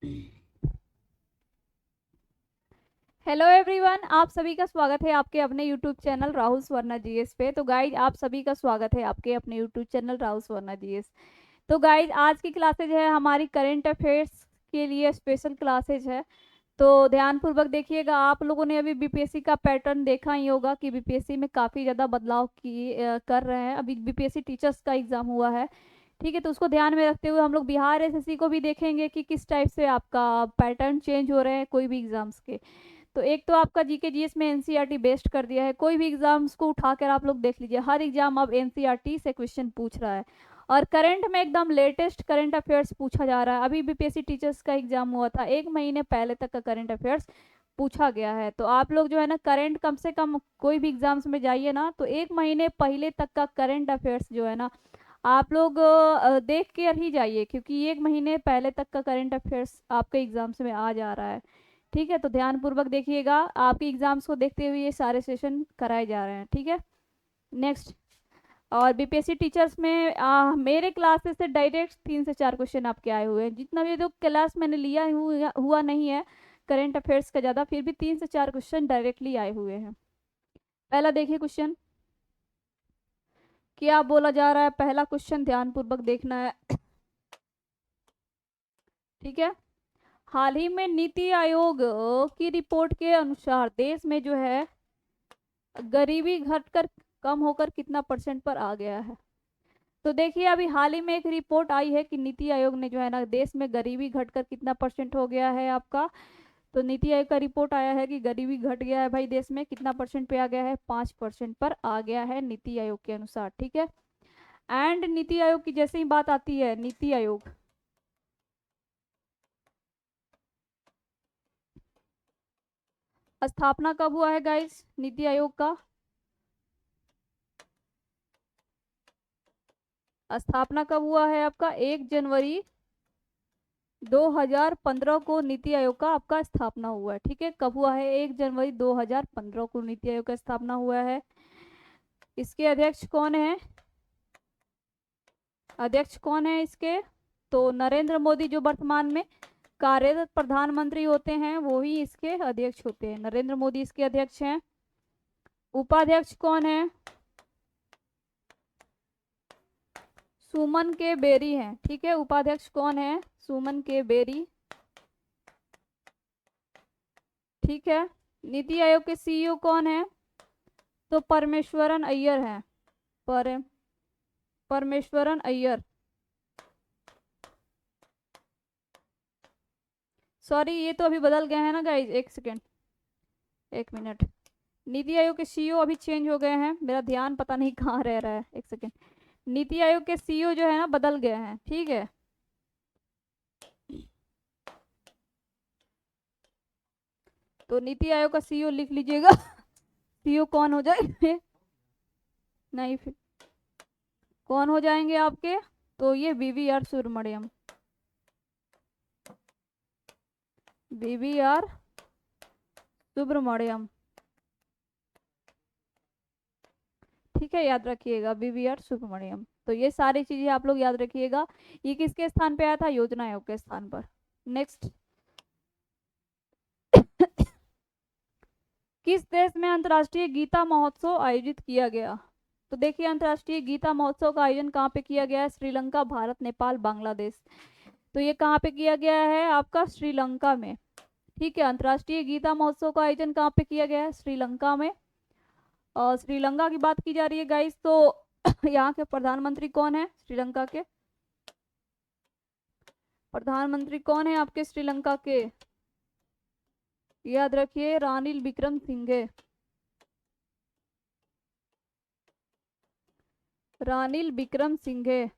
Hello everyone, आप सभी का स्वागत है आपके अपने YouTube channel Rahul Swarna GS पे। तो गाइज, आप सभी का स्वागत है आपके अपने YouTube channel Rahul Swarna GS. तो गाइज, आज की क्लासेज है हमारी करंट अफेयर्स के लिए स्पेशल क्लासेज है। तो ध्यानपूर्वक देखिएगा। आप लोगों ने अभी बीपीएससी का पैटर्न देखा ही होगा कि बीपीएससी में काफ़ी ज़्यादा बदलाव कर रहे हैं। अभी बीपीएससी टीचर्स का एग्ज़ाम हुआ है, ठीक है। तो उसको ध्यान में रखते हुए हम लोग बिहार एसएससी को भी देखेंगे कि किस टाइप से आपका पैटर्न चेंज हो रहे हैं कोई भी एग्जाम्स के। तो एक तो आपका जीके जीएस में एनसीईआरटी बेस्ड कर दिया है। कोई भी एग्जाम्स को उठाकर आप लोग देख लीजिए, हर एग्जाम अब एनसीईआरटी से क्वेश्चन पूछ रहा है। और करंट में एकदम लेटेस्ट करंट अफेयर्स पूछा जा रहा है। अभी बीपीएससी टीचर्स का एग्जाम हुआ था, 1 महीने पहले तक का करंट अफेयर्स पूछा गया है। तो आप लोग जो है ना, करंट कम से कम कोई भी एग्जाम्स में जाइए ना, तो 1 महीने पहले तक का करंट अफेयर्स जो है ना, आप लोग देख कर ही जाइए, क्योंकि 1 महीने पहले तक का करंट अफेयर्स आपके एग्जाम्स में आ जा रहा है। ठीक है, तो ध्यान पूर्वक देखिएगा। आपके एग्जाम्स को देखते हुए ये सारे सेशन कराए जा रहे हैं, ठीक है। नेक्स्ट, और बीपीएससी टीचर्स में मेरे क्लासेस से डायरेक्ट 3 से 4 क्वेश्चन आपके आए हुए हैं। जितना भी जो क्लास मैंने लिया हुआ नहीं है करंट अफेयर्स का ज़्यादा, फिर भी 3 से 4 क्वेश्चन डायरेक्टली आए हुए हैं। पहला देखिए क्वेश्चन क्या बोला जा रहा है। पहला क्वेश्चन ध्यान पूर्वक देखना है, ठीक है। हाल ही में नीति आयोग की रिपोर्ट के अनुसार देश में जो है गरीबी घटकर कम होकर कितना परसेंट पर आ गया है। तो देखिए, अभी हाल ही में एक रिपोर्ट आई है कि नीति आयोग ने जो है ना, देश में गरीबी घटकर कितना परसेंट हो गया है आपका। तो नीति आयोग का रिपोर्ट आया है कि गरीबी घट गया है भाई देश में। कितना परसेंट पे आ गया है? 5% पर आ गया है नीति आयोग के अनुसार, ठीक है। एंड नीति आयोग की जैसे ही बात आती है, नीति आयोग स्थापना कब हुआ है गाइस नीति आयोग का? स्थापना कब हुआ है आपका? 1 जनवरी 2015 को नीति आयोग का आपका स्थापना हुआ है, ठीक है। कब हुआ है? 1 जनवरी 2015 को नीति आयोग का स्थापना हुआ है। इसके अध्यक्ष कौन है? अध्यक्ष कौन है इसके? तो नरेंद्र मोदी, जो वर्तमान में कार्यरत प्रधानमंत्री होते हैं, वो ही इसके अध्यक्ष होते हैं। नरेंद्र मोदी इसके अध्यक्ष हैं। उपाध्यक्ष कौन है? सुमन के बेरी हैं, ठीक है। उपाध्यक्ष कौन है? सुमन के बेरी, ठीक है। नीति आयोग के सीईओ कौन है? तो परमेश्वरन अय्यर हैं। पर परमेश्वरन अय्यर, सॉरी ये तो अभी बदल गए हैं ना गाइज, एक सेकेंड, 1 मिनट। नीति आयोग के सीईओ अभी चेंज हो गए हैं, मेरा ध्यान पता नहीं कहाँ रह रहा है, एक सेकेंड। नीति आयोग के सीईओ जो है ना, बदल गए हैं, ठीक है। तो नीति आयोग का सीईओ लिख लीजिएगा। सीईओ कौन हो जाएंगे? नहीं, फिर कौन हो जाएंगे आपके? तो ये वीवीआर सुब्रमण्यम, वीवीआर सुब्रमण्यम, ठीक है। याद रखिएगा, वीवीआर सुब्रमण्यम। तो ये सारी चीजें आप लोग याद रखिएगा। ये किसके स्थान पे आया था? योजना आयोग के स्थान पर। नेक्स्ट, किस देश में अंतर्राष्ट्रीय गीता महोत्सव आयोजित किया गया? तो देखिए, अंतर्राष्ट्रीय गीता महोत्सव का आयोजन कहाँ पे किया गया है? श्रीलंका, भारत, नेपाल, बांग्लादेश। तो ये कहाँ पे किया गया है आपका? श्रीलंका में, ठीक है। अंतर्राष्ट्रीय गीता महोत्सव का आयोजन कहाँ पे किया गया है? श्रीलंका में। और श्रीलंका की बात की जा रही है गाइस, तो यहाँ के प्रधानमंत्री कौन है श्रीलंका के? प्रधानमंत्री कौन है आपके श्रीलंका के? याद रखिए, रानिल विक्रमसिंघे, रानिल विक्रमसिंघे।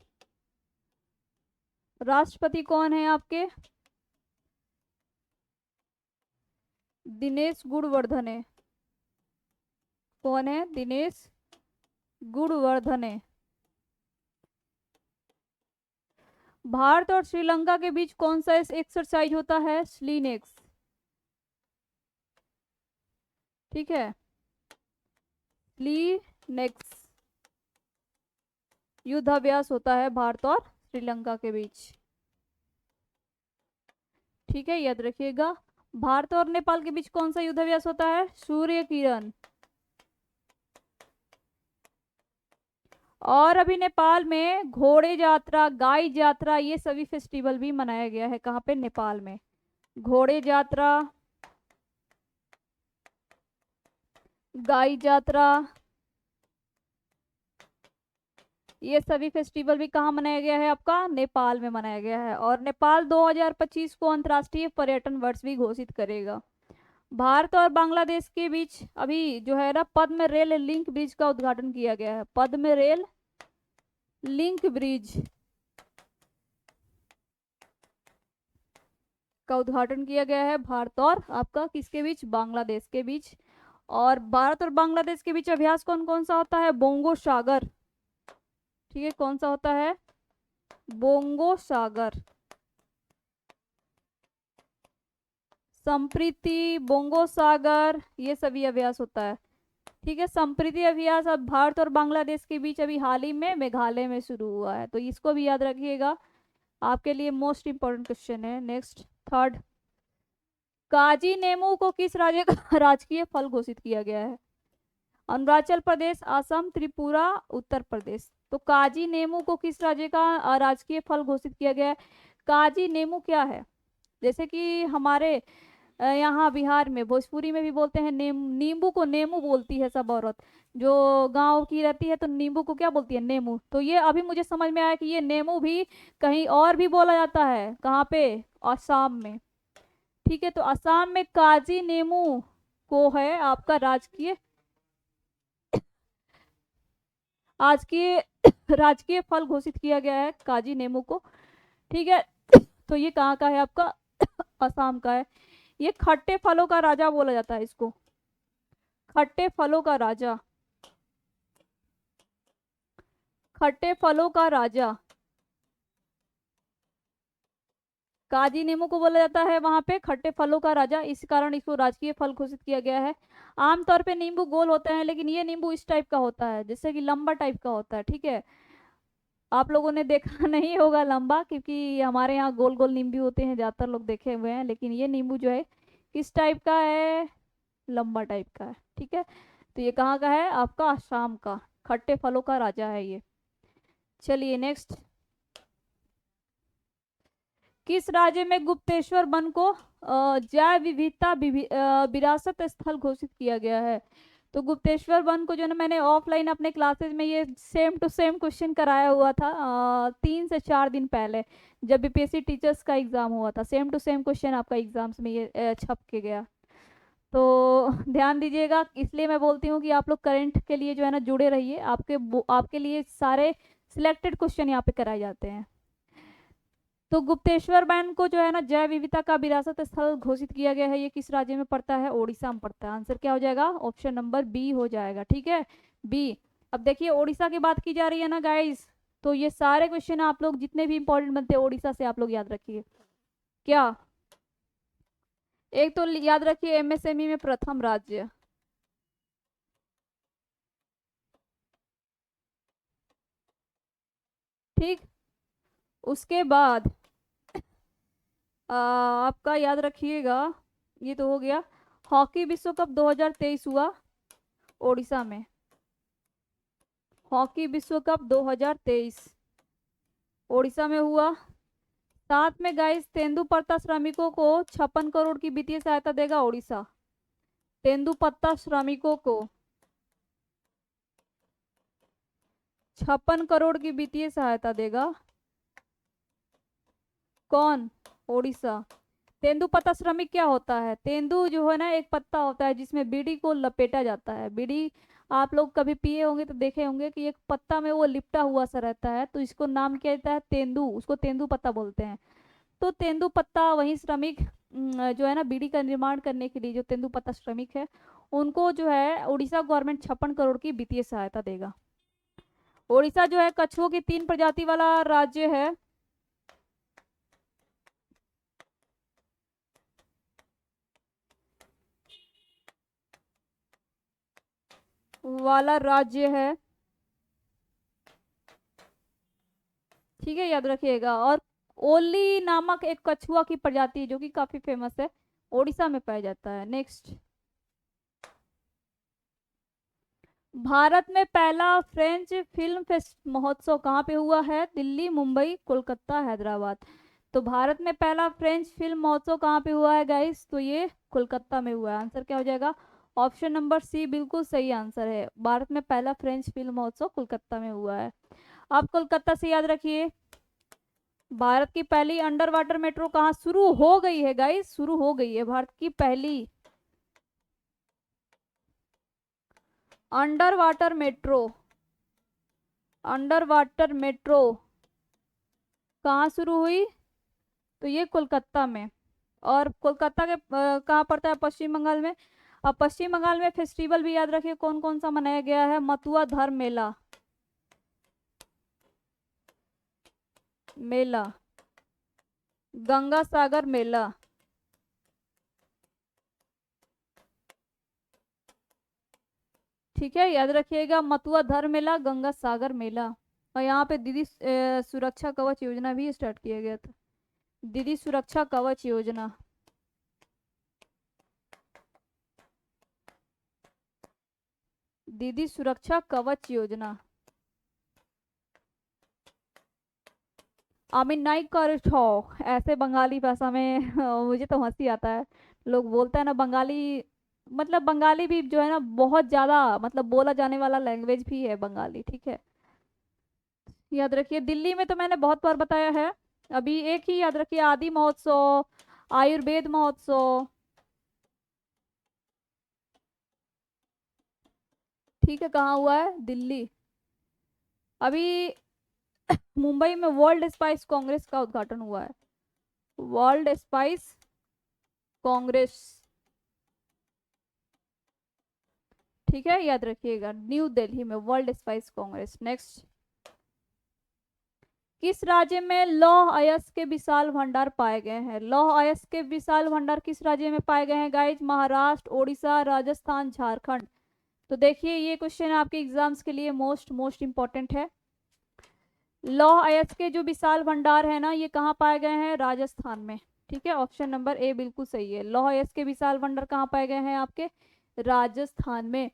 राष्ट्रपति कौन है आपके? दिनेश गुणवर्धने। कौन है? दिनेश गुणवर्धने। भारत और श्रीलंका के बीच कौन सा एक्सरसाइज होता है? स्लीनेक्स, ठीक है। स्लीनेक्स युद्धाभ्यास होता है भारत और श्रीलंका के बीच, ठीक है, याद रखिएगा। भारत और नेपाल के बीच कौन सा युद्धाभ्यास होता है? सूर्य किरण। और अभी नेपाल में घोड़े यात्रा, गाय यात्रा, ये सभी फेस्टिवल भी मनाया गया है। कहाँ पे? नेपाल में। घोड़े यात्रा, गाय यात्रा, ये सभी फेस्टिवल भी कहाँ मनाया गया है? आपका नेपाल में मनाया गया है। और नेपाल 2025 को अंतर्राष्ट्रीय पर्यटन वर्ष भी घोषित करेगा। भारत और बांग्लादेश के बीच अभी जो है ना पद्म रेल लिंक ब्रिज का उद्घाटन किया गया है। पद्म रेल लिंक ब्रिज का उद्घाटन किया गया है भारत और आपका किसके बीच? बांग्लादेश के बीच। और भारत और बांग्लादेश के बीच अभ्यास कौन कौन सा होता है? बोंगो सागर। ठीक है, कौन सा होता है? बोंगो सागर, संप्रीति, बोंगो सागर, ये सभी अभ्यास होता है। ठीक है, संप्रीति अभ्यास अब भारत और बांग्लादेश के बीच अभी हाल ही में मेघालय में शुरू हुआ है, तो इसको भी याद रखिएगा, आपके लिए मोस्ट इंपॉर्टेंट क्वेश्चन है। नेक्स्ट, थर्ड, काजी नेमू को किस राज्य का राजकीय फल घोषित किया गया है? अरुणाचल प्रदेश, असम, त्रिपुरा, उत्तर प्रदेश। तो काजी नेमू को किस राज्य का राजकीय फल घोषित किया गया है? काजी नेमू क्या है? जैसे कि हमारे यहाँ बिहार में भोजपुरी में भी बोलते हैं नींबू को नेमू बोलती है सब औरत, जो गांव की रहती है तो नींबू को क्या बोलती है? नेमू। तो ये अभी मुझे समझ में आया कि ये नेमू भी कहीं और भी बोला जाता है। कहाँ पे? असम में। ठीक है, तो असम में काजी नेमू को है आपका राजकीय आज के राजकीय फल घोषित किया गया है, काजी नेमू को। ठीक है, तो ये कहाँ का है? आपका असम का है। ये खट्टे फलों का राजा बोला जाता है इसको, खट्टे फलों का राजा, खट्टे फलों का राजा काजी नींबू को बोला जाता है वहां पे खट्टे फलों का राजा, इस कारण इसको राजकीय फल घोषित किया गया है। आमतौर पे नींबू गोल होते हैं, लेकिन ये नींबू इस टाइप का होता है, जैसे कि लंबा टाइप का होता है। ठीक है, आप लोगों ने देखा नहीं होगा लंबा, क्योंकि हमारे यहाँ गोल गोल नींबू होते हैं, ज्यादातर लोग देखे हुए हैं, लेकिन ये नींबू जो है किस टाइप का है? लंबा टाइप का है। ठीक है, तो ये कहाँ का है? आपका आसाम का खट्टे फलों का राजा है ये। चलिए नेक्स्ट, किस राज्य में गुप्तेश्वर वन को जैव विविधता विरासत स्थल घोषित किया गया है? तो गुप्तेश्वर वन को जो ना मैंने ऑफलाइन अपने क्लासेस में ये सेम टू सेम क्वेश्चन कराया हुआ था 3 से 4 दिन पहले, जब बीपीएससी टीचर्स का एग्जाम हुआ था। सेम टू सेम क्वेश्चन आपका एग्जाम्स में ये छप के गया। तो ध्यान दीजिएगा, इसलिए मैं बोलती हूँ कि आप लोग करंट के लिए जो है ना जुड़े रहिए, आपके लिए सारे सिलेक्टेड क्वेश्चन यहाँ पे कराए जाते हैं। तो गुप्तेश्वर वन को जो है ना जैव विविधता का विरासत स्थल घोषित किया गया है। ये किस राज्य में पड़ता है? ओडिशा में पड़ता है। आंसर क्या हो जाएगा? ऑप्शन नंबर बी हो जाएगा। ठीक है, बी। अब देखिए, ओडिशा की बात की जा रही है ना गाइस, तो ये सारे क्वेश्चन आप लोग जितने भी इंपॉर्टेंट बनते हैं ओडिशा से आप लोग याद रखिए। क्या? एक तो याद रखिए एमएसएमई में प्रथम राज्य, ठीक। उसके बाद आपका याद रखिएगा, ये तो हो गया, हॉकी विश्व कप 2023 हुआ ओडिशा में। हॉकी विश्व कप 2023 ओडिशा में हुआ। साथ में गाइस तेंदुपत्ता श्रमिकों को 56 करोड़ की वित्तीय सहायता देगा ओडिशा। तेंदुपत्ता श्रमिकों को 56 करोड़ की वित्तीय सहायता देगा कौन? ओडिशा। तेंदुपत्ता श्रमिक क्या होता है? तेंदु जो है ना एक पत्ता होता है जिसमें बीड़ी को लपेटा जाता है। बीड़ी आप लोग कभी पिए होंगे तो देखे होंगे कि एक पत्ता में वो लिपटा हुआ सा रहता है, तो इसको नाम क्या देता है? तेंदु, उसको तेंदु पत्ता बोलते हैं। तो तेंदु पत्ता वही श्रमिक जो है ना बीड़ी का निर्माण करने के लिए जो तेंदु पत्ता श्रमिक है, उनको जो है उड़ीसा गवर्नमेंट 56 करोड़ की वित्तीय सहायता देगा। उड़ीसा जो है कछुओं की 3 प्रजाति वाला राज्य है। वाला राज्य है, ठीक है, याद रखिएगा। और ओली नामक एक कछुआ की प्रजाति है जो कि काफी फेमस है, ओडिशा में पाया जाता है। नेक्स्ट, भारत में पहला फ्रेंच फिल्म फेस्ट महोत्सव कहाँ पे हुआ है? दिल्ली, मुंबई, कोलकाता, हैदराबाद। तो भारत में पहला फ्रेंच फिल्म महोत्सव कहाँ पे हुआ है गाइस? तो ये कोलकाता में हुआ है। आंसर क्या हो जाएगा? ऑप्शन नंबर सी बिल्कुल सही आंसर है। भारत में पहला फ्रेंच फिल्म महोत्सव कोलकाता में हुआ है। आप कोलकाता से याद रखिए। भारत की पहली अंडर वाटर मेट्रो कहाँ शुरू हो गई है गाइस? शुरू हो गई है भारत की पहली under water metro. Under water metro कहाँ शुरू हुई? तो ये कोलकाता में। और कोलकाता के कहाँ पड़ता है? पश्चिम बंगाल में। अब पश्चिम बंगाल में फेस्टिवल भी याद रखिए कौन कौन सा मनाया गया है। मथुआ धर्म मेला, मेला, गंगा सागर मेला। ठीक है, याद रखिएगा, मथुआ धर्म मेला, गंगा सागर मेला। और यहाँ पे दीदी सुरक्षा कवच योजना भी स्टार्ट किया गया था। दीदी सुरक्षा कवच योजना, दीदी सुरक्षा कवच योजना। आमिर नाइक का ठो ऐसे बंगाली भाषा में मुझे तो हंसी आता है। लोग बोलते हैं ना बंगाली, मतलब बंगाली भी जो है ना बहुत ज्यादा मतलब बोला जाने वाला लैंग्वेज भी है बंगाली। ठीक है, याद रखिए। दिल्ली में तो मैंने बहुत बार बताया है। अभी एक ही याद रखिए, आदि महोत्सव, आयुर्वेद महोत्सव। ठीक है, कहाँ हुआ है? दिल्ली। अभी मुंबई में वर्ल्ड स्पाइस कांग्रेस का उद्घाटन हुआ है। World spice Congress. ठीक है, याद रखिएगा, न्यू दिल्ली में वर्ल्ड स्पाइस कांग्रेस। नेक्स्ट, किस राज्य में लौह अयस्क के विशाल भंडार पाए गए हैं? लौह अयस्क के विशाल भंडार किस राज्य में पाए गए हैं गाइज? महाराष्ट्र, ओडिशा, राजस्थान, झारखंड। तो देखिए ये क्वेश्चन आपके एग्जाम्स के लिए मोस्ट मोस्ट इंपॉर्टेंट है। लौह अयस्क के जो विशाल भंडार है ना, ये कहाँ पाए गए हैं? राजस्थान में। ठीक है, ऑप्शन नंबर ए बिल्कुल सही है। लौह अयस्क के विशाल भंडार कहाँ पाए गए हैं? आपके राजस्थान में।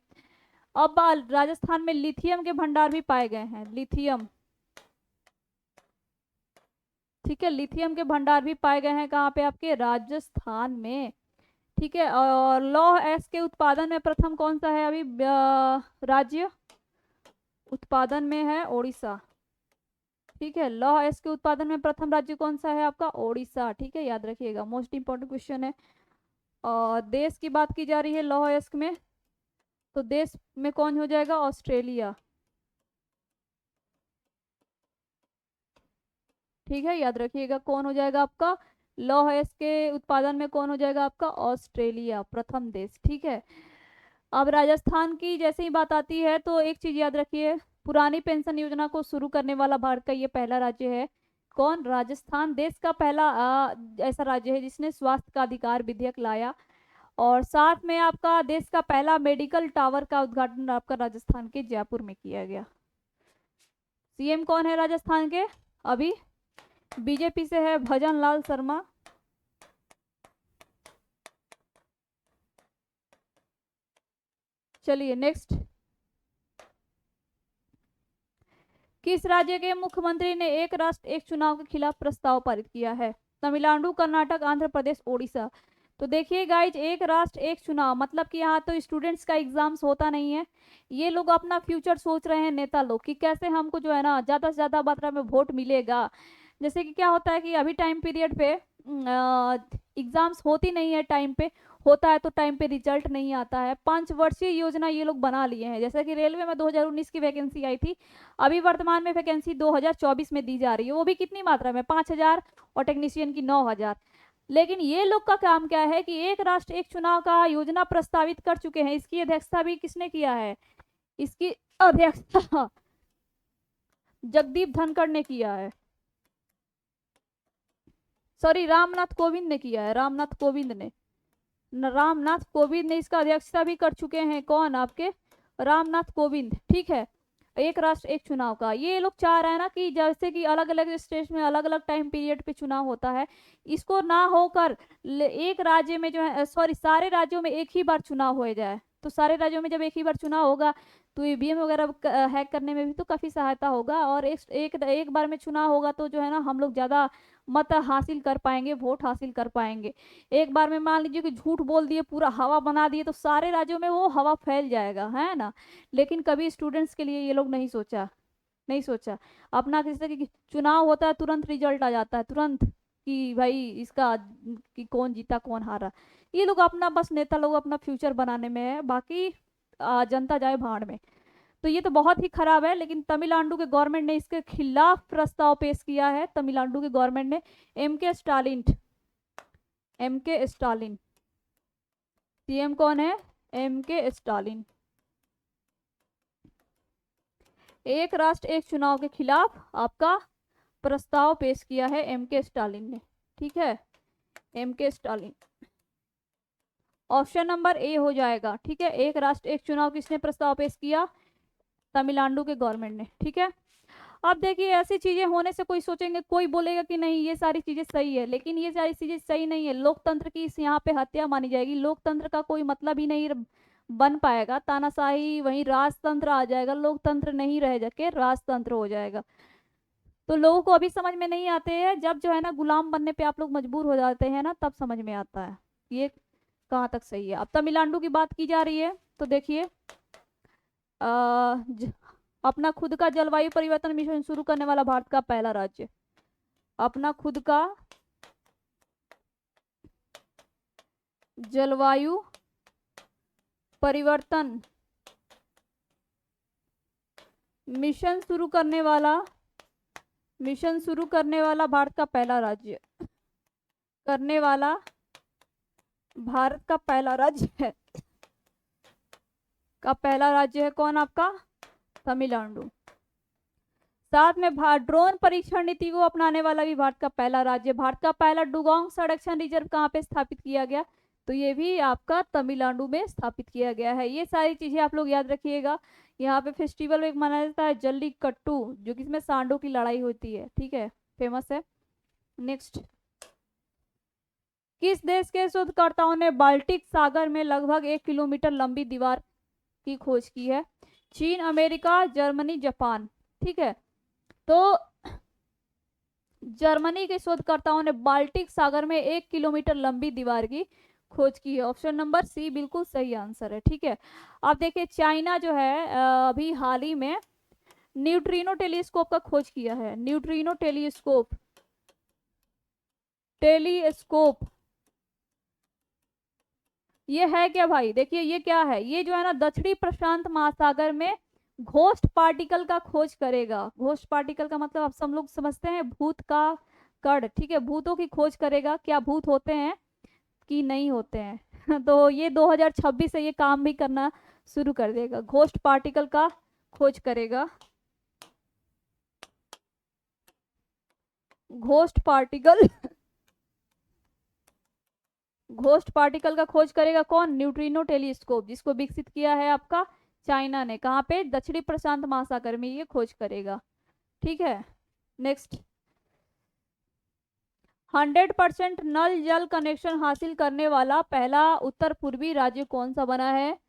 अब राजस्थान में लिथियम के भंडार भी पाए गए हैं, लिथियम। ठीक है, लिथियम के भंडार भी पाए गए हैं कहाँ पे? आपके राजस्थान में। ठीक है, और लौह अयस्क के उत्पादन में प्रथम कौन सा है? अभी राज्य उत्पादन में है ओडिशा। ठीक है, लौह अयस्क के उत्पादन में प्रथम राज्य कौन सा है? आपका ओडिशा। ठीक है, याद रखिएगा, मोस्ट इंपॉर्टेंट क्वेश्चन है। और देश की बात की जा रही है लौह अयस्क में, तो देश में कौन हो जाएगा? ऑस्ट्रेलिया। ठीक है, याद रखिएगा, कौन हो जाएगा आपका? लौह अयस्क के उत्पादन में कौन हो जाएगा आपका? ऑस्ट्रेलिया, प्रथम देश। ठीक है, अब राजस्थान की जैसे ही बात आती है तो एक चीज याद रखिए, पुरानी पेंशन योजना को शुरू करने वाला भारत का ये पहला राज्य है। कौन? राजस्थान देश का पहला ऐसा राज्य है जिसने स्वास्थ्य का अधिकार विधेयक लाया। और साथ में आपका देश का पहला मेडिकल टावर का उद्घाटन आपका राजस्थान के जयपुर में किया गया। सीएम कौन है राजस्थान के? अभी बीजेपी से है भजन लाल शर्मा। चलिए नेक्स्ट, किस राज्य के मुख्यमंत्री ने एक राष्ट्र एक चुनाव के खिलाफ प्रस्ताव पारित किया है? तमिलनाडु, कर्नाटक, आंध्र प्रदेश, ओडिशा। तो देखिए गाइज, एक राष्ट्र एक चुनाव मतलब कि यहाँ तो स्टूडेंट्स का एग्जाम्स होता नहीं है। ये लोग अपना फ्यूचर सोच रहे हैं, नेता लोग, कि कैसे हमको जो है ना ज़्यादा से ज़्यादा मात्रा में वोट मिलेगा। जैसे कि क्या होता है कि अभी टाइम पीरियड पे एग्जाम्स होती नहीं है टाइम पे, होता है तो टाइम पे रिजल्ट नहीं आता है। 5 वर्षीय योजना ये लोग बना लिए हैं। जैसे कि रेलवे में 2019 की वैकेंसी आई थी, अभी वर्तमान में वैकेंसी 2024 में दी जा रही है, वो भी कितनी मात्रा में? 5,000, और टेक्नीशियन की 9,000। लेकिन ये लोग का काम क्या है कि एक राष्ट्र एक चुनाव का योजना प्रस्तावित कर चुके हैं। इसकी अध्यक्षता भी किसने किया है? इसकी अध्यक्षता जगदीप धनखड़ ने किया है। सॉरी, रामनाथ कोविंद ने किया है, रामनाथ कोविंद ने। रामनाथ कोविंद ने इसका अध्यक्षता भी कर चुके हैं। कौन? आपके रामनाथ कोविंद। ठीक है, एक राष्ट्र एक चुनाव का, ये लोग चाह रहे हैं ना कि जैसे कि अलग अलग स्टेट में अलग अलग टाइम पीरियड पे चुनाव होता है, इसको ना होकर एक राज्य में जो है, सॉरी, सारे राज्यों में एक ही बार चुनाव हो जाए। तो सारे राज्यों में जब एक ही बार चुनाव होगा तो ईवीएम वगैरह हैक करने में भी तो काफी सहायता होगा, और एक बार में चुनाव होगा तो जो है ना हम लोग ज्यादा मत हासिल कर पाएंगे, वोट हासिल कर पाएंगे। एक बार में मान लीजिए कि झूठ बोल दिए, पूरा हवा बना दिए, तो सारे राज्यों में वो हवा फैल जाएगा, है ना। लेकिन कभी स्टूडेंट्स के लिए ये लोग नहीं सोचा, नहीं सोचा। अपना किसी तरह की चुनाव होता है तुरंत रिजल्ट आ जाता है, तुरंत कि भाई इसका कि कौन जीता कौन हारा। ये लोग अपना बस नेता लोग अपना फ्यूचर बनाने में है, बाकी जनता जाए भाड़ में। तो ये तो बहुत ही खराब है, लेकिन तमिलनाडु के गवर्नमेंट ने इसके खिलाफ प्रस्ताव पेश किया है। तमिलनाडु के गवर्नमेंट ने, एम के स्टालिन सीएम कौन है, एम के स्टालिन, एक राष्ट्र एक चुनाव के खिलाफ आपका प्रस्ताव पेश किया है एम के स्टालिन ने। ठीक है, एम के स्टालिन, ऑप्शन नंबर ए हो जाएगा। ठीक है, एक राष्ट्र एक चुनाव किसने प्रस्ताव पेश किया, तमिलनाडु के गवर्नमेंट ने। ठीक है, अब देखिए ऐसी चीजें होने से कोई सोचेंगे, कोई बोलेगा कि नहीं ये सारी चीजें सही है, लेकिन ये सारी चीजें सही नहीं है। लोकतंत्र की इस यहाँ पे हत्या मानी जाएगी, लोकतंत्र का कोई मतलब ही नहीं बन पाएगा, तानाशाही वहीं राजतंत्र आ जाएगा, लोकतंत्र नहीं रह जाके राजतंत्र हो जाएगा। तो लोगों को अभी समझ में नहीं आते हैं, जब जो है ना गुलाम बनने पे आप लोग मजबूर हो जाते हैं ना, तब समझ में आता है ये कहाँ तक सही है। अब तमिलनाडु की बात की जा रही है, तो देखिए अपना खुद का जलवायु परिवर्तन मिशन शुरू करने वाला भारत का पहला राज्य, अपना खुद का जलवायु परिवर्तन मिशन शुरू करने वाला भारत का पहला राज्य, करने वाला भारत का पहला राज्य है, कौन, आपका तमिलनाडु। साथ में ड्रोन परीक्षण नीति को अपनाने वाला भी भारत का पहला राज्य, भारत का पहला डुगोंग संरक्षण रिजर्व कहाँ पे स्थापित किया गया, तो ये भी आपका तमिलनाडु में स्थापित किया गया है। ये सारी चीजें आप लोग याद रखिएगा। यहाँ पे फेस्टिवल एक मनाया जाता है जल्लीकट्टू, जो कि इसमें सांडों की लड़ाई होती है। ठीक है, फेमस है। नेक्स्ट, किस देश के शोधकर्ताओं ने बाल्टिक सागर में लगभग 1 किलोमीटर लंबी दीवार की खोज की है, चीन, अमेरिका, जर्मनी, जापान। ठीक है, तो जर्मनी के शोधकर्ताओं ने बाल्टिक सागर में 1 किलोमीटर लंबी दीवार की खोज की है, ऑप्शन नंबर सी बिल्कुल सही आंसर है। ठीक है, अब देखिए चाइना जो है अभी हाल ही में न्यूट्रिनो टेलीस्कोप का खोज किया है, न्यूट्रिनो टेलीस्कोप, ये है क्या भाई, देखिए ये क्या है, ये जो है ना दक्षिणी प्रशांत महासागर में घोस्ट पार्टिकल का खोज करेगा। घोस्ट पार्टिकल का मतलब आप सब लोग समझते हैं, भूत का कण। ठीक है, भूतों की खोज करेगा, क्या भूत होते हैं कि नहीं होते हैं तो ये 2026 से ये काम भी करना शुरू कर देगा, घोस्ट पार्टिकल का खोज करेगा, घोस्ट पार्टिकल का खोज करेगा कौन, न्यूट्रिनो टेलीस्कोप, जिसको विकसित किया है आपका चाइना ने। कहाँ पे, दक्षिणी प्रशांत महासागर में ये खोज करेगा। ठीक है, नेक्स्ट, 100% नल जल कनेक्शन हासिल करने वाला पहला उत्तर पूर्वी राज्य कौन सा बना है,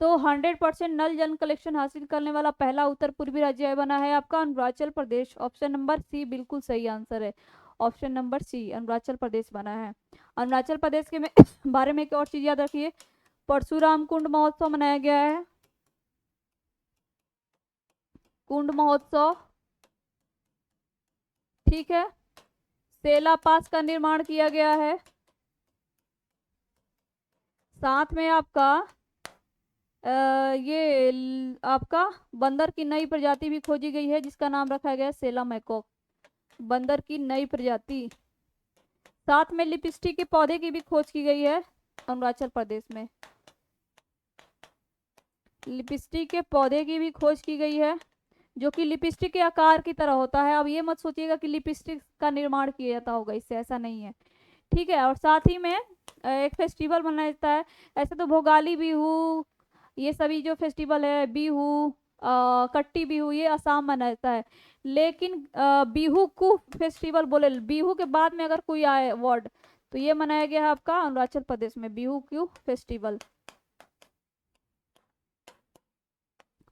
तो 100% नल जल कनेक्शन हासिल करने वाला पहला उत्तर पूर्वी राज्य बना है आपका Arunachal Pradesh, option number C बिल्कुल सही आंसर है, option number C Arunachal Pradesh बना है। अरुणाचल प्रदेश के में बारे में एक और चीज याद रखिए, परशुराम कुंड महोत्सव मनाया गया है, कुंड महोत्सव। ठीक है, सेला पास का निर्माण किया गया है, साथ में आपका आपका बंदर की नई प्रजाति भी खोजी गई है, जिसका नाम रखा गया है सेला मैकॉक, बंदर की नई प्रजाति। साथ में लिपस्टिक के पौधे की भी खोज की गई है अरुणाचल प्रदेश में, लिपस्टिक के पौधे की भी खोज की गई है, जो कि लिपस्टिक के आकार की तरह होता है। अब ये मत सोचिएगा कि लिपस्टिक का निर्माण किया जाता होगा इससे, ऐसा नहीं है। ठीक है, और साथ ही में एक फेस्टिवल मनाया जाता है, ऐसे तो भोगाली, बिहू, ये सभी जो फेस्टिवल है, बिहू, कट्टी बिहू, ये असम मनाता है। लेकिन बिहू कू फेस्टिवल बोले, बिहू के बाद में अगर कोई आए वर्ड, तो ये मनाया गया है आपका अरुणाचल प्रदेश में, बिहू क्यू फेस्टिवल।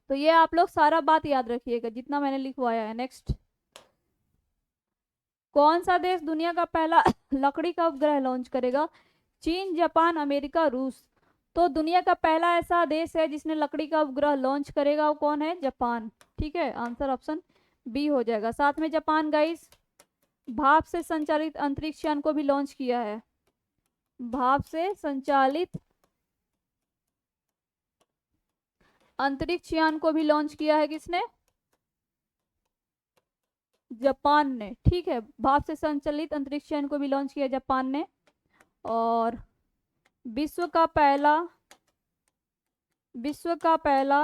तो ये आप लोग सारा बात याद रखिएगा जितना मैंने लिखवाया है। नेक्स्ट, कौन सा देश दुनिया का पहला लकड़ी का उपग्रह लॉन्च करेगा? चीन, जापान, अमेरिका, रूस। तो दुनिया का पहला ऐसा देश है जिसने लकड़ी का उपग्रह लॉन्च करेगा, वो कौन है? जापान। ठीक है, आंसर ऑप्शन बी हो जाएगा। साथ में जापान गाइस भाप से संचालित अंतरिक्ष यान को भी लॉन्च किया है। भाप से संचालित अंतरिक्ष यान को भी लॉन्च किया है किसने? जापान ने। ठीक है, भाप से संचालित अंतरिक्ष यान को भी लॉन्च किया जापान ने। और विश्व का पहला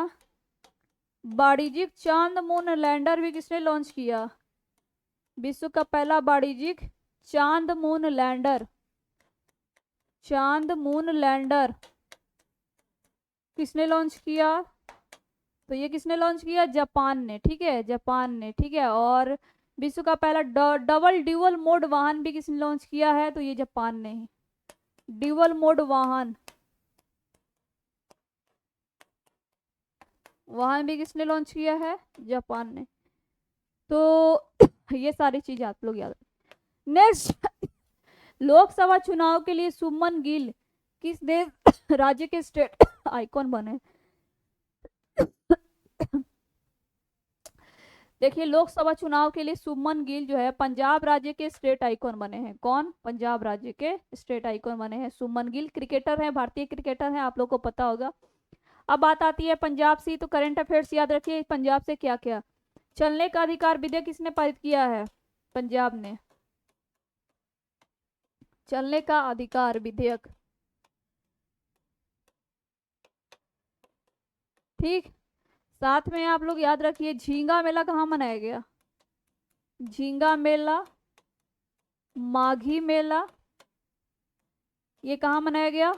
वाणिज्यिक चांद मून लैंडर भी किसने लॉन्च किया? विश्व का पहला वाणिज्यिक चांद मून लैंडर किसने लॉन्च किया? तो ये किसने लॉन्च किया? जापान ने। ठीक है, जापान ने। ठीक है, और विश्व का पहला डबल ड्यूअल मोड वाहन भी किसने लॉन्च किया है? तो ये जापान ने ही। ड्यूअल मोड वाहन भी किसने लॉन्च किया है? जापान ने। तो ये सारी चीज आप लोग याद। नेक्स्ट, लोकसभा चुनाव के लिए शुभमन गिल किस देश राज्य के स्टेट आइकॉन बने? देखिए, लोकसभा चुनाव के लिए शुभमन गिल जो है पंजाब राज्य के स्टेट आइकॉन बने हैं। कौन? पंजाब राज्य के स्टेट आइकॉन बने हैं शुभमन गिल। क्रिकेटर हैं, भारतीय क्रिकेटर हैं, आप लोग को पता होगा। अब बात आती है पंजाब से, तो करंट अफेयर्स याद रखिए पंजाब से क्या क्या। चलने का अधिकार विधेयक किसने पारित किया है? पंजाब ने। चलने का अधिकार विधेयक। ठीक, साथ में आप लोग याद रखिए झींगा मेला कहाँ मनाया गया? झींगा मेला, माघी मेला, ये कहाँ मनाया गया?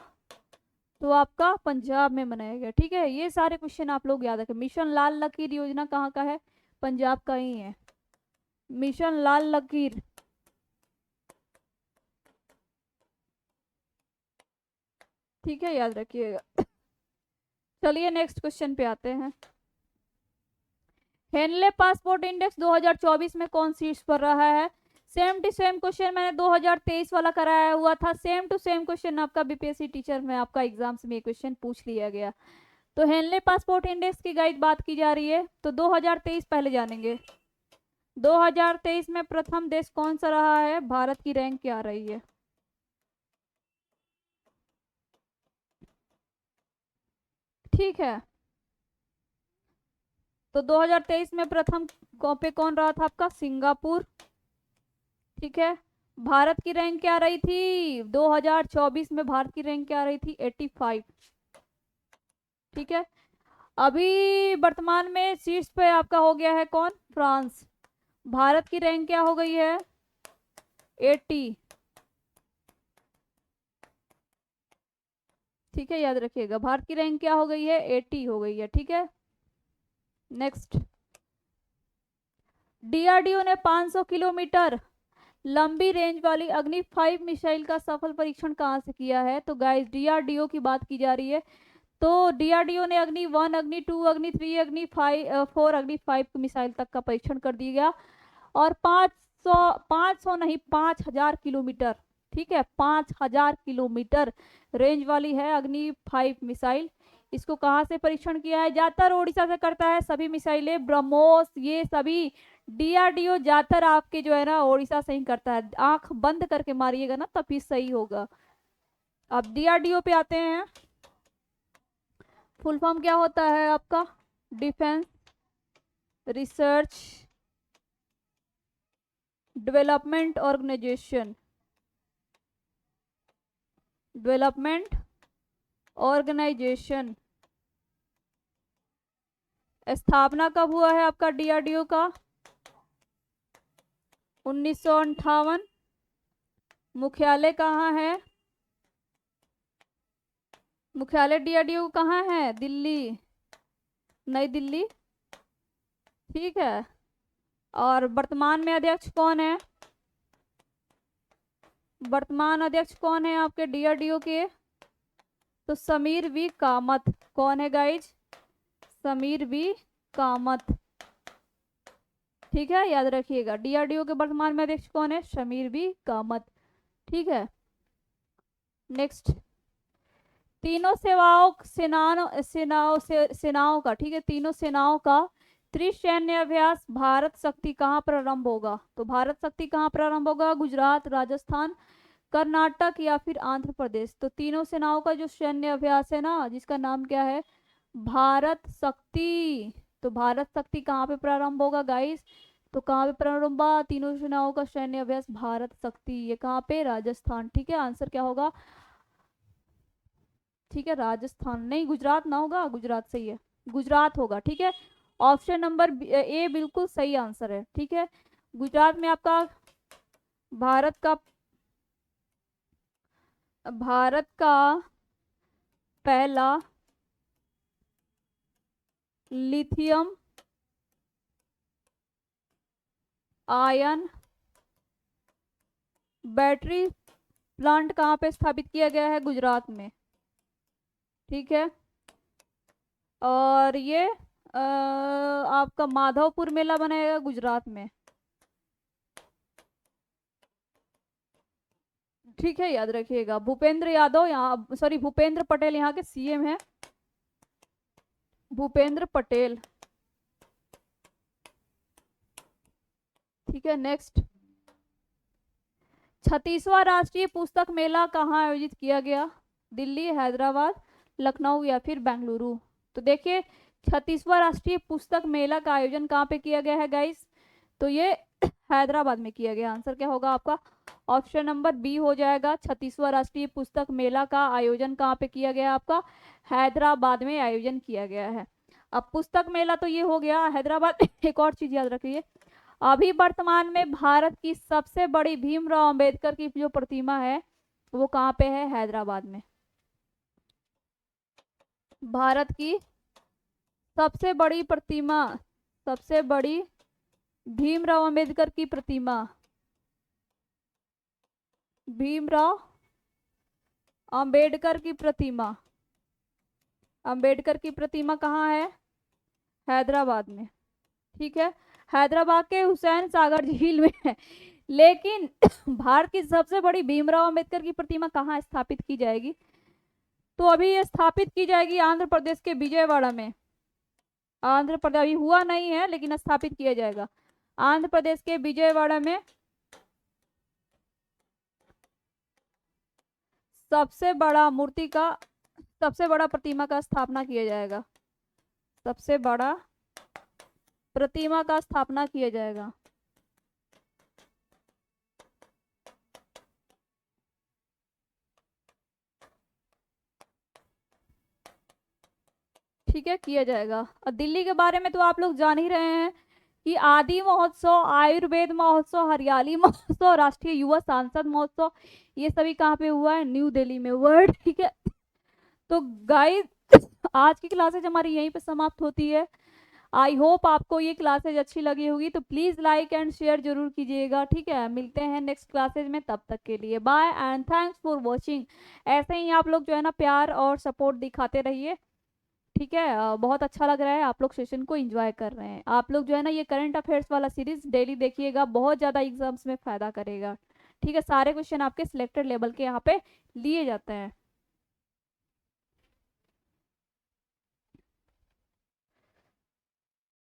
तो आपका पंजाब में मनाया गया। ठीक है, ये सारे क्वेश्चन आप लोग याद रखें। मिशन लाल लकीर योजना कहाँ का है? पंजाब का ही है। मिशन लाल लकीर, ठीक है, याद रखिएगा। चलिए नेक्स्ट क्वेश्चन पे आते हैं। हेनले पासपोर्ट इंडेक्स 2024 में कौन शीर्ष पर रहा है? सेम टू सेम क्वेश्चन मैंने 2023 वाला कराया हुआ था। सेम टू सेम क्वेश्चन आपका बीपीएससी टीचर में आपका एग्जाम्स में क्वेश्चन पूछ लिया गया। तो हेनले पासपोर्ट इंडेक्स की गाइड बात की जा रही है, तो 2023 पहले जानेंगे। 2023 में प्रथम देश कौन सा रहा है? भारत की रैंक क्या रही है? ठीक है, तो 2023 में प्रथम पे कौन रहा था आपका? सिंगापुर। ठीक है, भारत की रैंक क्या रही थी 2024 में? भारत की रैंक क्या रही थी? 85। ठीक है, अभी वर्तमान में शीर्ष पे आपका हो गया है कौन? फ्रांस। भारत की रैंक क्या हो गई है? 80। ठीक है, याद रखिएगा भारत की रैंक क्या हो गई है? 80 हो गई है। ठीक है, नेक्स्ट, डीआरडीओ ने 500 किलोमीटर लंबी रेंज वाली अग्नि 5 मिसाइल का सफल परीक्षण कहां से किया है? तो गाइस डीआरडीओ की बात की जा रही है। तो डीआरडीओ ने अग्नि 1, अग्नि 2, अग्नि 3, अग्नि 4, अग्नि 5 मिसाइल तक का परीक्षण कर दिया और 500 नहीं 5000 किलोमीटर, ठीक है, 5000 किलोमीटर रेंज वाली है अग्नि 5 मिसाइल। इसको कहाँ से परीक्षण किया है? ज्यादातर उड़ीसा से करता है सभी मिसाइलें, ब्रह्मोस, ये सभी डीआरडीओ ज्यादातर आपके जो है ना उड़ीसा से ही करता है। आंख बंद करके मारिएगा ना तभी सही होगा। अब डीआरडीओ पे आते हैं। फुल फॉर्म क्या होता है आपका? Defence research development organisation. Development organisation. स्थापना कब हुआ है आपका डीआरडीओ का? 1958। मुख्यालय कहाँ है? मुख्यालय डीआरडीओ कहाँ है? दिल्ली, नई दिल्ली। ठीक है। और वर्तमान में अध्यक्ष कौन है? वर्तमान अध्यक्ष कौन है आपके डीआरडीओ के? तो समीर वी कामत। कौन है गाइज? समीर वी कामत। ठीक है, याद रखिएगा डीआरडीओ के वर्तमान में अध्यक्ष कौन है? समीर वी कामत। ठीक है। नेक्स्ट, तीनों सेनाओं का, ठीक है, तीनों सेनाओं का त्रिसैन्य अभ्यास भारत शक्ति कहाँ प्रारंभ होगा? तो भारत शक्ति कहाँ प्रारंभ होगा? गुजरात, राजस्थान, कर्नाटक या फिर आंध्र प्रदेश। तो तीनों सेनाओं का जो सैन्य अभ्यास है ना, जिसका नाम क्या है? भारत शक्ति। तो भारत शक्ति कहाँ पे प्रारंभ होगा गाइस? तो कहाँ पे प्रारंभ होगा तीनों सेनाओं का सैन्य अभ्यास? भारत शक्ति। ये कहाँ पे? राजस्थान। ठीक है, आंसर क्या होगा? ठीक है, राजस्थान नहीं, गुजरात ना होगा, गुजरात सही है, गुजरात होगा। ठीक है, ऑप्शन नंबर ए बिल्कुल सही आंसर है। ठीक है, गुजरात में आपका भारत का पहला लिथियम आयन बैटरी प्लांट कहाँ पे स्थापित किया गया है? गुजरात में। ठीक है, और ये आपका माधवपुर मेला बनाएगा गुजरात में। ठीक है, याद रखिएगा। भूपेंद्र यादव यहाँ, सॉरी भूपेंद्र पटेल यहाँ के सीएम हैं, भूपेंद्र पटेल। ठीक है, नेक्स्ट, 36वां राष्ट्रीय पुस्तक मेला कहाँ आयोजित किया गया? दिल्ली, हैदराबाद, लखनऊ या फिर बेंगलुरु। तो देखिए 36वां राष्ट्रीय पुस्तक मेला का आयोजन कहाँ पे किया गया है गाइस? तो ये हैदराबाद में किया गया। आंसर क्या होगा आपका? ऑप्शन नंबर बी हो जाएगा। 36वां राष्ट्रीय पुस्तक मेला का आयोजन कहाँ पे किया गया? आपका हैदराबाद में आयोजन किया गया है। अब पुस्तक मेला तो ये हो गया हैदराबाद। एक और चीज याद रखिए, अभी वर्तमान में भारत की सबसे बड़ी भीमराव अंबेडकर की जो प्रतिमा है वो कहाँ पे है? हैदराबाद में। भारत की सबसे बड़ी प्रतिमा, सबसे बड़ी भीमराव अंबेडकर की प्रतिमा, भीमराव अंबेडकर की प्रतिमा, अंबेडकर की प्रतिमा कहाँ है? हैदराबाद में। ठीक है, हैदराबाद के हुसैन सागर झील में है। लेकिन भारत की सबसे बड़ी भीमराव अंबेडकर की प्रतिमा कहाँ स्थापित की जाएगी? तो अभी ये स्थापित की जाएगी आंध्र प्रदेश के विजयवाड़ा में। आंध्र प्रदेश अभी हुआ नहीं है लेकिन स्थापित किया जाएगा आंध्र प्रदेश के विजयवाड़ा में। सबसे बड़ा मूर्ति का, सबसे बड़ा प्रतिमा का स्थापना किया जाएगा, सबसे बड़ा प्रतिमा का स्थापना किया जाएगा। ठीक है, किया जाएगा। और दिल्ली के बारे में तो आप लोग जान ही रहे हैं कि आदि महोत्सव, आयुर्वेद महोत्सव, हरियाली महोत्सव, राष्ट्रीय युवा सांसद महोत्सव, ये सभी कहाँ पे हुआ है? न्यू दिल्ली में हुआ है। ठीक है, तो गाइस आज की क्लासेज हमारी यहीं पे समाप्त होती है। आई होप आपको ये क्लासेज अच्छी लगी होगी, तो प्लीज लाइक एंड शेयर जरूर कीजिएगा। ठीक है, मिलते हैं नेक्स्ट क्लासेज में, तब तक के लिए bye and thanks for watching. ऐसे ही आप लोग जो है ना प्यार और सपोर्ट दिखाते रहिए। ठीक है, बहुत अच्छा लग रहा है, आप लोग सेशन को एंजॉय कर रहे हैं। आप लोग जो है ना ये करंट अफेयर्स वाला सीरीज डेली देखिएगा, बहुत ज़्यादा एग्जाम्स में फ़ायदा करेगा। ठीक है, सारे क्वेश्चन आपके सिलेक्टेड लेवल के यहाँ पे लिए जाते हैं।